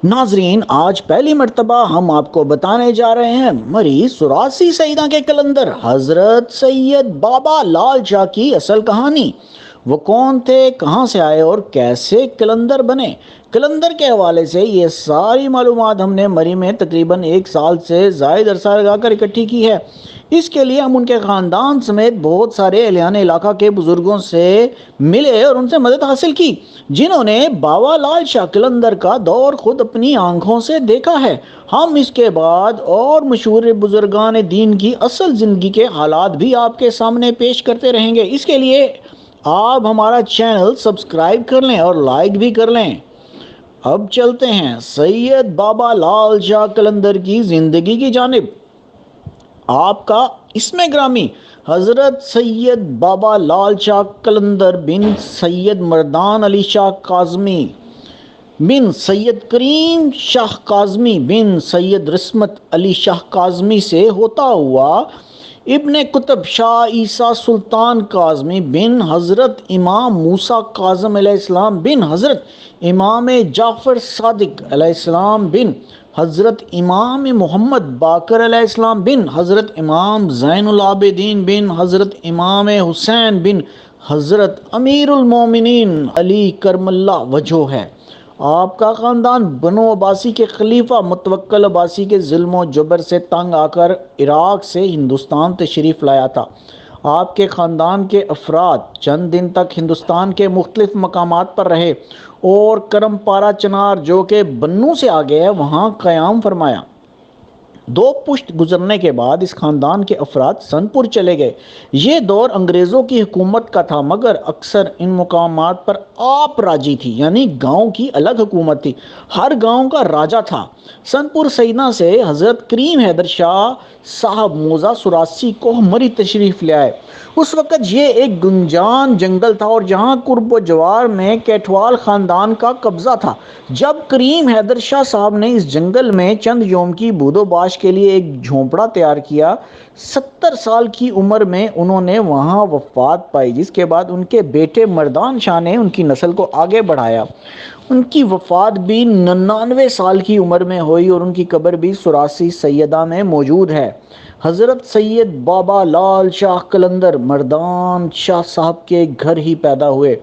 ناظرین، آج پہلی مرتبہ ہم آپ کو بتانے جا رہے ہیں مری سوراسی سیدہ کے کلندر حضرت سید بابا لال شاہ کی اصل کہانی۔ وہ کون تھے، کہاں سے آئے اور کیسے کلندر بنے؟ کلندر کے حوالے سے یہ ساری معلومات ہم نے مری میں تقریباً 1 سال سے زائد عرصہ لگا کر اکٹھی کی ہے۔ اس کے لیے ہم ان کے خاندان سمیت بہت سارے اہلیان علاقہ کے بزرگوں سے ملے اور ان سے مدد حاصل کی، جنہوں نے بابا لال شاہ کلندر کا دور خود اپنی آنکھوں سے دیکھا ہے۔ ہم اس کے بعد اور مشہور بزرگان دین کی اصل زندگی کے حالات بھی آپ کے سامنے پیش کرتے رہیں گے۔ اس کے لیے آپ ہمارا چینل سبسکرائب کر لیں اور لائک بھی کر لیں۔ اب چلتے ہیں سید بابا لال شاہ کلندر کی زندگی کی جانب۔ آپ کا اسم گرامی حضرت سید بابا لال شاہ کلندر بن سید مردان علی شاہ کاظمی بن سید کریم شاہ کاظمی بن سید رسمت علی شاہ کاظمی سے ہوتا ہوا ابن قطب شاہ عیسیٰ سلطان کاظمی بن حضرت امام موسیٰ کاظم علیہ السلام بن حضرت امام جعفر صادق علیہ السلام بن حضرت امام محمد باقر علیہ السلام بن حضرت امام زین العابدین بن حضرت امام حسین بن حضرت امیر المومنین علی کرم اللہ وجہہ ہے۔ آپ کا خاندان بنو عباسی کے خلیفہ متوکل عباسی کے ظلم و جبر سے تنگ آ کر عراق سے ہندوستان تشریف لایا تھا۔ آپ کے خاندان کے افراد چند دن تک ہندوستان کے مختلف مقامات پر رہے اور کرم پارا چنار جو کہ بنوں سے آگے ہے وہاں قیام فرمایا۔ 2 پشت گزرنے کے بعد اس خاندان کے افراد سنپور چلے گئے۔ یہ دور انگریزوں کی حکومت کا تھا، مگر اکثر ان مقامات پر آپ راجی تھی، یعنی گاؤں کی الگ حکومت تھی، ہر گاؤں کا راجہ تھا۔ سنپور سیدہ سے حضرت کریم حیدر شاہ صاحب موضع سوراسی کو مری تشریف لے آئے۔ اس وقت یہ ایک گنجان جنگل تھا اور جہاں قرب و جوار میں کیٹوال خاندان کا قبضہ تھا۔ جب کریم حیدر شاہ صاحب نے اس جنگل میں چند یوم کی بود و باش کے لیے ایک جھونپڑا تیار کیا، 70 سال کی عمر میں انہوں نے وہاں وفات پائی، جس کے بعد ان کے بیٹے مردان شاہ نے ان کی نسل کو آگے بڑھایا۔ ان کی وفات بھی 99 سال کی عمر میں ہوئی اور ان کی قبر بھی سوراسی سیدہ میں موجود ہے۔ حضرت سید بابا لال شاہ کلندر مردان شاہ صاحب کے گھر ہی پیدا ہوئے۔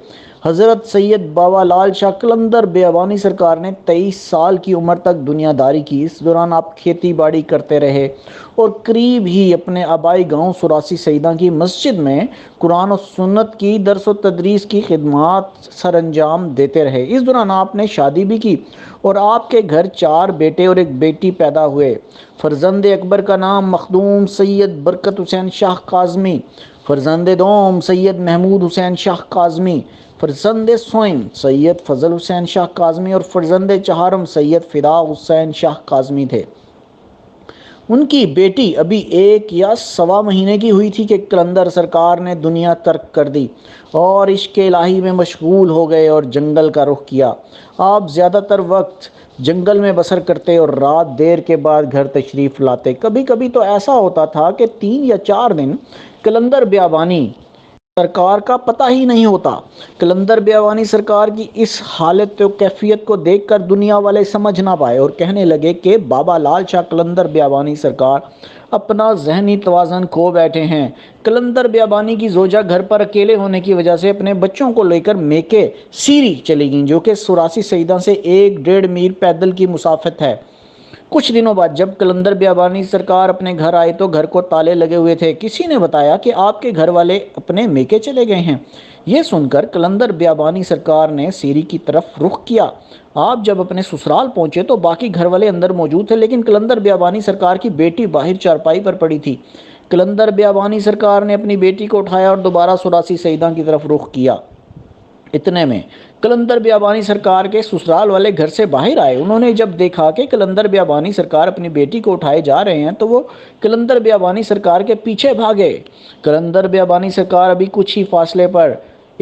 حضرت سید بابا لال شاہ کلندر بیابانی سرکار نے 23 سال کی عمر تک دنیا داری کی۔ اس دوران آپ کھیتی باڑی کرتے رہے اور قریب ہی اپنے آبائی گاؤں سوراسی سیدہ کی مسجد میں قرآن و سنت کی درس و تدریس کی خدمات سر انجام دیتے رہے۔ اس دوران آپ نے شادی بھی کی اور آپ کے گھر 4 بیٹے اور 1 بیٹی پیدا ہوئے۔ فرزند اکبر کا نام مخدوم سید برکت حسین شاہ کاظمی، فرزند دوم سید محمود حسین شاہ کاظمی، فرزند سوئم سید فضل حسین شاہ کاظمی اور فرزند چہارم سید فدا حسین شاہ کاظمی تھے۔ ان کی بیٹی ابھی 1 یا سوا مہینے کی ہوئی تھی کہ کلندر سرکار نے دنیا ترک کر دی اور عشق الہی میں مشغول ہو گئے اور جنگل کا رخ کیا۔ آپ زیادہ تر وقت جنگل میں بسر کرتے اور رات دیر کے بعد گھر تشریف لاتے۔ کبھی کبھی تو ایسا ہوتا تھا کہ 3 یا 4 دن کلندر بیابانی سرکار کا پتہ ہی نہیں ہوتا۔ کلندر بیابانی سرکار کی اس حالت و کیفیت کو دیکھ کر دنیا والے سمجھ نہ پائے اور کہنے لگے کہ بابا لال شاہ کلندر بیابانی سرکار اپنا ذہنی توازن کھو بیٹھے ہیں۔ کلندر بیابانی کی زوجہ گھر پر اکیلے ہونے کی وجہ سے اپنے بچوں کو لے کر میکے سیری چلی گئیں، جو کہ سوراسی سیدہ سے 1.5 میل پیدل کی مسافت ہے۔ کچھ دنوں بعد جب کلندر بیابانی سرکار اپنے گھر آئے تو گھر کو تالے لگے ہوئے تھے۔ کسی نے بتایا کہ آپ کے گھر والے اپنے میکے چلے گئے ہیں۔ یہ سن کر کلندر بیابانی سرکار نے سیری کی طرف رخ کیا۔ آپ جب اپنے سسرال پہنچے تو باقی گھر والے اندر موجود تھے، لیکن کلندر بیابانی سرکار کی بیٹی باہر چارپائی پر پڑی تھی۔ کلندر بیابانی سرکار نے اپنی بیٹی کو اٹھایا اور دوبارہ سوراسی سیدہ کی طرف رخ کیا۔ اتنے میں کلندر بیابانی سرکار کے سسرال والے گھر سے باہر آئے۔ انہوں نے جب دیکھا کہ کلندر بیابانی سرکار اپنی بیٹی کو اٹھائے جا رہے ہیں تو وہ کلندر بیابانی سرکار کے پیچھے بھاگے۔ کلندر بیابانی سرکار ابھی کچھ ہی فاصلے پر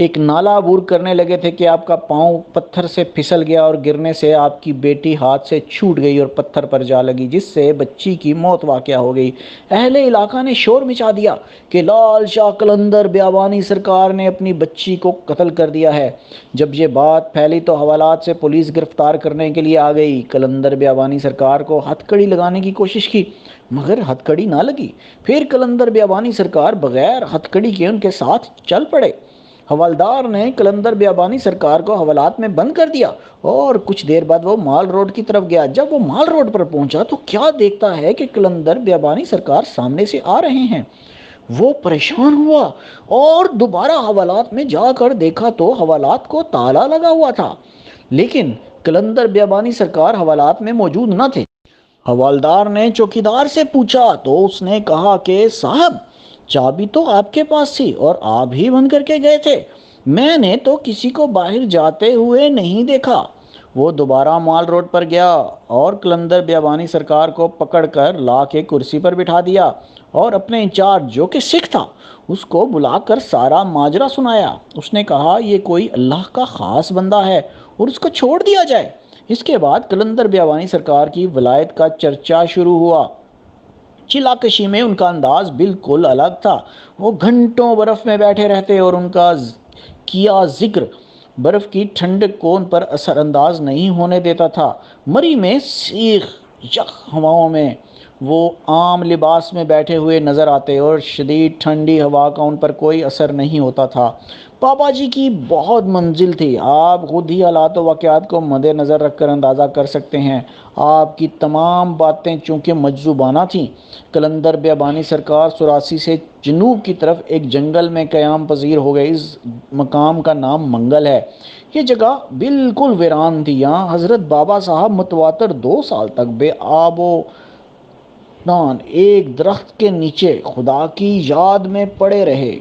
ایک نالا عبور کرنے لگے تھے کہ آپ کا پاؤں پتھر سے پھسل گیا اور گرنے سے آپ کی بیٹی ہاتھ سے چھوٹ گئی اور پتھر پر جا لگی، جس سے بچی کی موت واقع ہو گئی۔ اہل علاقہ نے شور مچا دیا کہ لال شاہ قلندر بیابانی سرکار نے اپنی بچی کو قتل کر دیا ہے۔ جب یہ بات پھیلی تو حوالات سے پولیس گرفتار کرنے کے لیے آ گئی۔ قلندر بیابانی سرکار کو ہتھ کڑی لگانے کی کوشش کی مگر ہتھ کڑی نہ لگی۔ پھر قلندر بیابانی سرکار بغیر ہتھ کڑی کے ان کے ساتھ چل پڑے۔ حوالدار نے قلندر بیابانی سرکار کو حوالات میں بند کر دیا اور کچھ دیر بعد وہ مال روڈ کی طرف گیا۔ جب وہ مال روڈ پر پہنچا تو کیا دیکھتا ہے کہ قلندر بیابانی سرکار سامنے سے آ رہے ہیں۔ وہ پریشان ہوا اور دوبارہ حوالات میں جا کر دیکھا تو حوالات کو تالا لگا ہوا تھا، لیکن قلندر بیابانی سرکار حوالات میں موجود نہ تھے۔ حوالدار نے چوکیدار سے پوچھا تو اس نے کہا کہ صاحب، چابی تو آپ کے پاس تھی اور آپ ہی بند کر کے گئے تھے، میں نے تو کسی کو باہر جاتے ہوئے نہیں دیکھا۔ وہ دوبارہ مال روڈ پر گیا اور قلندر بیابانی سرکار کو پکڑ کر لا کے کرسی پر بٹھا دیا اور اپنے انچارج جو کہ سکھ تھا اس کو بلا کر سارا ماجرا سنایا۔ اس نے کہا یہ کوئی اللہ کا خاص بندہ ہے اور اس کو چھوڑ دیا جائے۔ اس کے بعد قلندر بیابانی سرکار کی ولایت کا چرچا شروع ہوا۔ چلا کشی میں ان کا انداز بالکل الگ تھا۔ وہ گھنٹوں برف میں بیٹھے رہتے اور ان کا کیا ذکر برف کی ٹھنڈک کو ان پر اثر انداز نہیں ہونے دیتا تھا۔ مری میں سیخ یخ ہواؤں میں وہ عام لباس میں بیٹھے ہوئے نظر آتے اور شدید ٹھنڈی ہوا کا ان پر کوئی اثر نہیں ہوتا تھا۔ پاپا جی کی بہت منزل تھی، آپ خود ہی حالات و واقعات کو مد نظر رکھ کر اندازہ کر سکتے ہیں۔ آپ کی تمام باتیں چونکہ مجذوبانہ تھیں۔ قلندر بیابانی سرکار سراسی سے جنوب کی طرف ایک جنگل میں قیام پذیر ہو گئے۔ اس مقام کا نام منگل ہے۔ یہ جگہ بالکل ویران تھی۔ یہاں حضرت بابا صاحب متواتر 2 سال تک بے آب و نان ایک درخت کے نیچے خدا کی یاد میں پڑے رہے۔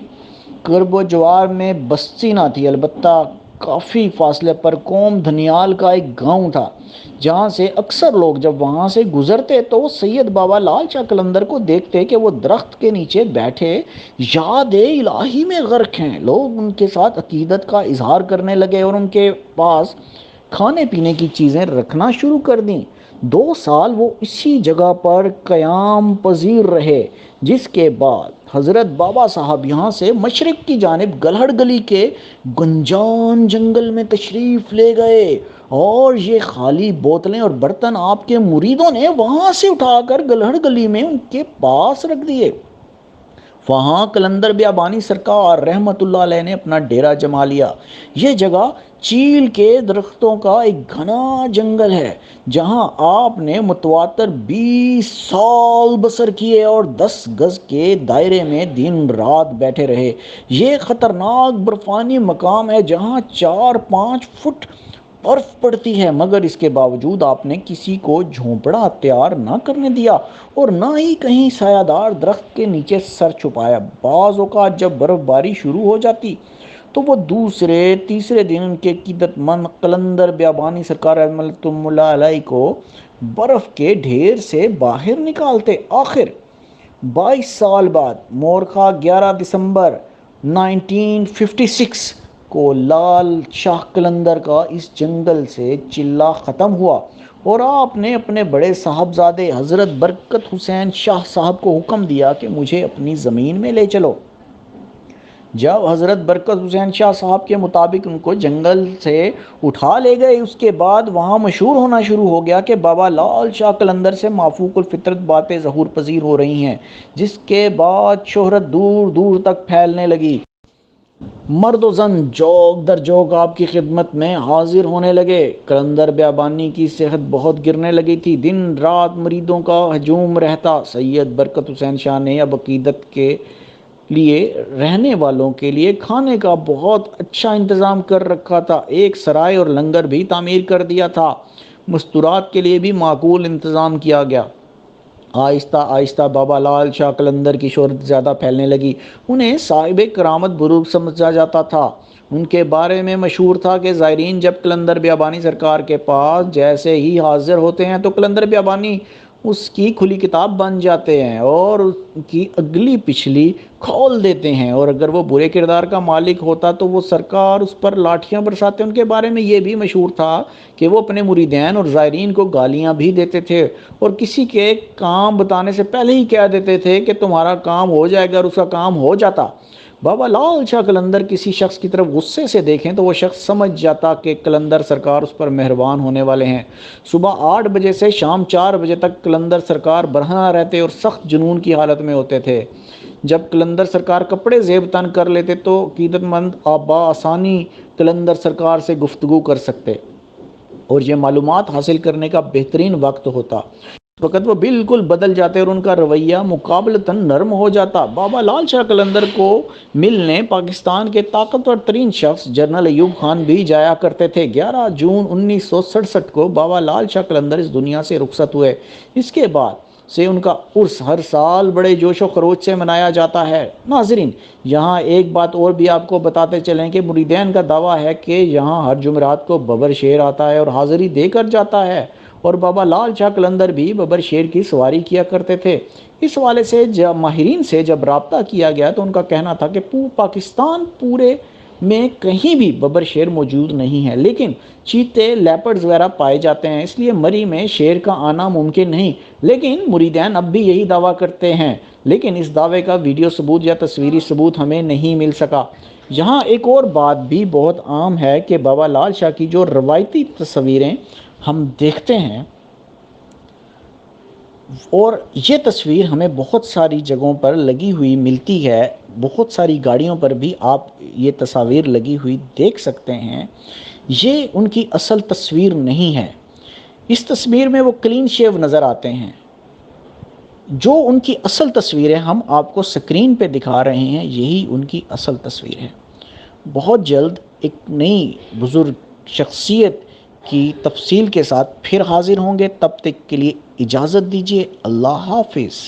کرب و جوار میں بستی نہ تھی، البتہ کافی فاصلے پر قوم دھنیال کا ایک گاؤں تھا جہاں سے اکثر لوگ جب وہاں سے گزرتے تو سید بابا لال شاہ قلندر کو دیکھتے کہ وہ درخت کے نیچے بیٹھے یاد الہی میں غرق ہیں۔ لوگ ان کے ساتھ عقیدت کا اظہار کرنے لگے اور ان کے پاس کھانے پینے کی چیزیں رکھنا شروع کر دیں۔ 2 سال وہ اسی جگہ پر قیام پذیر رہے، جس کے بعد حضرت بابا صاحب یہاں سے مشرق کی جانب گلہڑ گلی کے گنجان جنگل میں تشریف لے گئے اور یہ خالی بوتلیں اور برتن آپ کے مریدوں نے وہاں سے اٹھا کر گلہڑ گلی میں ان کے پاس رکھ دیے۔ وہاں قلندر بیابانی سرکار رحمت اللہ علیہ نے اپنا ڈیرا جما لیا۔ یہ جگہ چیل کے درختوں کا ایک گھنا جنگل ہے جہاں آپ نے متواتر 20 سال بسر کیے اور 10 گز کے دائرے میں دن رات بیٹھے رہے۔ یہ خطرناک برفانی مقام ہے جہاں 4-5 فٹ برف پڑتی ہے، مگر اس کے باوجود آپ نے کسی کو جھونپڑا تیار نہ کرنے دیا اور نہ ہی کہیں سایہ دار درخت کے نیچے سر چھپایا۔ بعض اوقات جب برف باری شروع ہو جاتی تو وہ دوسرے تیسرے دن ان کے عقیدت مند قلندر بیابانی سرکار رحمۃ اللہ علیہ کو برف کے ڈھیر سے باہر نکالتے۔ آخر 22 سال بعد مورخہ 11 دسمبر 1956 کو لال شاہ قلندر کا اس جنگل سے چلہ ختم ہوا اور آپ نے اپنے بڑے صاحبزادے حضرت برکت حسین شاہ صاحب کو حکم دیا کہ مجھے اپنی زمین میں لے چلو۔ جب حضرت برکت حسین شاہ صاحب کے مطابق ان کو جنگل سے اٹھا لے گئے، اس کے بعد وہاں مشہور ہونا شروع ہو گیا کہ بابا لال شاہ قلندر سے مافوق الفطرت باتیں ظہور پذیر ہو رہی ہیں، جس کے بعد شہرت دور دور تک پھیلنے لگی۔ مرد و زن جوگ در جوگ آپ کی خدمت میں حاضر ہونے لگے۔ قلندر بیابانی کی صحت بہت گرنے لگی تھی، دن رات مریدوں کا ہجوم رہتا۔ سید برکت حسین شاہ نے اب عقیدت کے لیے رہنے والوں کے لیے کھانے کا بہت اچھا انتظام کر رکھا تھا، ایک سرائے اور لنگر بھی تعمیر کر دیا تھا۔ مستورات کے لیے بھی معقول انتظام کیا گیا۔ آہستہ آہستہ بابا لال شاہ قلندر کی شہرت زیادہ پھیلنے لگی۔ انہیں صاحب کرامت بزرگ سمجھا جاتا تھا۔ ان کے بارے میں مشہور تھا کہ زائرین جب قلندر بیابانی سرکار کے پاس جیسے ہی حاضر ہوتے ہیں تو قلندر بیابانی اس کی کھلی کتاب بن جاتے ہیں اور اس کی اگلی پچھلی کھول دیتے ہیں، اور اگر وہ برے کردار کا مالک ہوتا تو وہ سرکار اس پر لاٹھیاں برساتے۔ ان کے بارے میں یہ بھی مشہور تھا کہ وہ اپنے مریدین اور زائرین کو گالیاں بھی دیتے تھے، اور کسی کے کام بتانے سے پہلے ہی کہہ دیتے تھے کہ تمہارا کام ہو جائے گا، اور اس کا کام ہو جاتا۔ بابا لال شاہ قلندر کسی شخص کی طرف غصے سے دیکھیں تو وہ شخص سمجھ جاتا کہ قلندر سرکار اس پر مہربان ہونے والے ہیں۔ صبح 8 بجے سے شام 4 بجے تک قلندر سرکار برہنہ رہتے اور سخت جنون کی حالت میں ہوتے تھے۔ جب قلندر سرکار کپڑے زیب تن کر لیتے تو عقیدت مند بآسانی قلندر سرکار سے گفتگو کر سکتے، اور یہ معلومات حاصل کرنے کا بہترین وقت ہوتا۔ اس وقت وہ بالکل بدل جاتے اور ان کا رویہ مقابلتاً نرم ہو جاتا۔ بابا لال شاہ قلندر کو ملنے پاکستان کے طاقتور ترین شخص جنرل ایوب خان بھی جایا کرتے تھے۔ 11 جون 1967 کو بابا لال شاہ قلندر اس دنیا سے رخصت ہوئے۔ اس کے بعد سے ان کا عرس ہر سال بڑے جوش و خروش سے منایا جاتا ہے۔ ناظرین، یہاں ایک بات اور بھی آپ کو بتاتے چلیں کہ مریدین کا دعویٰ ہے کہ یہاں ہر جمعرات کو ببر شیر آتا ہے اور حاضری دے کر جاتا ہے، اور بابا لال شاہ قلندر بھی ببر شیر کی سواری کیا کرتے تھے۔ اس حوالے سے جب ماہرین سے رابطہ کیا گیا تو ان کا کہنا تھا کہ پاکستان پورے میں کہیں بھی ببر شیر موجود نہیں ہے، لیکن چیتے، لیپرڈز وغیرہ پائے جاتے ہیں، اس لیے مری میں شیر کا آنا ممکن نہیں۔ لیکن مریدین اب بھی یہی دعویٰ کرتے ہیں، لیکن اس دعوے کا ویڈیو ثبوت یا تصویری ثبوت ہمیں نہیں مل سکا۔ یہاں ایک اور بات بھی بہت عام ہے کہ بابا لال شاہ کی جو روایتی تصویریں ہم دیکھتے ہیں، اور یہ تصویر ہمیں بہت ساری جگہوں پر لگی ہوئی ملتی ہے، بہت ساری گاڑیوں پر بھی آپ یہ تصاویر لگی ہوئی دیکھ سکتے ہیں۔ یہ ان کی اصل تصویر نہیں ہے۔ اس تصویر میں وہ کلین شیو نظر آتے ہیں۔ جو ان کی اصل تصویر ہے ہم آپ کو سکرین پہ دکھا رہے ہیں، یہی ان کی اصل تصویر ہے۔ بہت جلد ایک نئی بزرگ شخصیت کی تفصیل کے ساتھ پھر حاضر ہوں گے، تب تک کے لیے اجازت دیجیے۔ اللہ حافظ۔